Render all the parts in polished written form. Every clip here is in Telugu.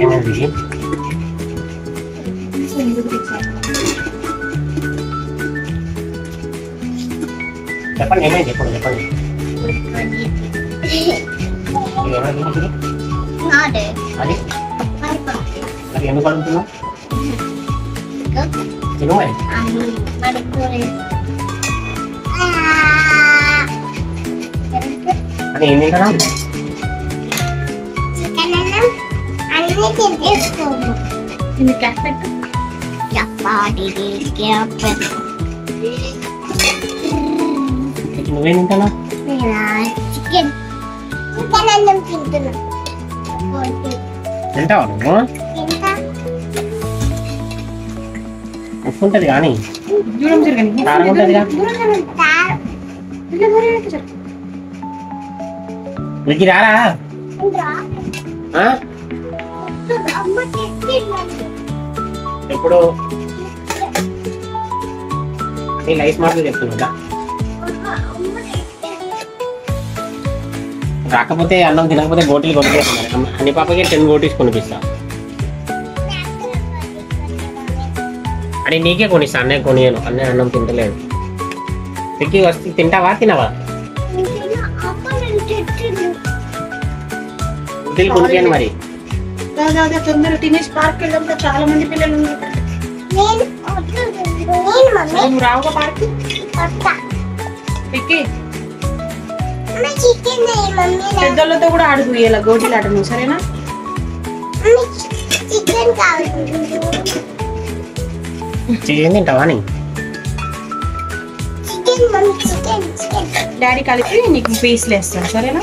ఏంటది? చెప్పండి ఏమైంది చెప్పండి చెప్పండి అది అది ఎందుకు అడుగుతున్నావు తిను మరి అది ఏం తింటారా నువ్వేం తింటానా తింటావా నువ్వు ఉప్పు ఉంటుంది కానీ కారం ఉంటుందిగా నీకు రారా ఎప్పుడు నీ లైఫ్ మాటలు చెప్తున్నా రాకపోతే అన్నం తినకపోతే గోటీలు కొనిపిస్తాను అన్ని పాపకి 10 గోటీస్ కొనిపిస్తా అని నీకే కొనిస్తా అన్నయ్య కొనియను అన్నయ్య అన్నం తింటలేదు పిక్కి వస్తే తింటావా తినవా గోటీలు కొనిపించండి మరి తొందర తినేసి పార్క్ వెళ్దాం చాలా మంది పిల్లలు నువ్వు రావుగా పార్క్ పిక్కి పెద్దోళ్ళతో కూడా ఆడుకు ఇలా గోటీలు ఆట నువ్వు సరేనా చికెన్ తింటావా నీ డాడీ కలిపి నీకు పీస్లు వేస్తాను సరేనా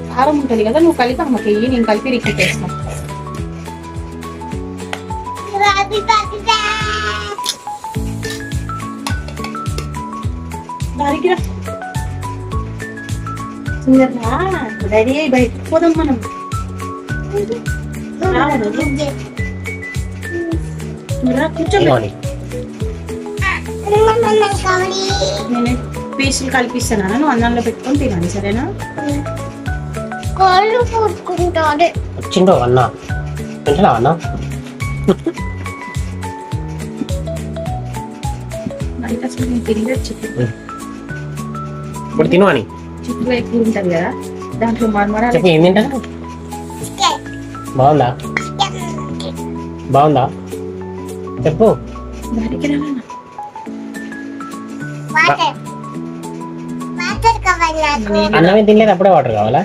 కారం ఉంటుంది కదా నువ్వు కలిపి అమ్మకి నేను కలిపి రిక్కి వేస్తాను రెడీ అయ్యి బయటకు పోదాం మనం కూర్చోండి నేను పీసులు కలిపిస్తాను నువ్వు అన్నంలో పెట్టుకొని తినాలి సరేనా వచ్చిండో అన్న తింటున్నావా అన్న తిరిగి చిక్కుడు ఇప్పుడు తిను అని చిక్కుడు ఎక్కువ ఉంటుంది కదా దాంట్లో మరమరాలు చెప్పు ఏం తింటా బాగుందా బాగుందా చెప్పు దానికి అన్నమే తినలేదు అప్పుడే వాటర్ కావాలా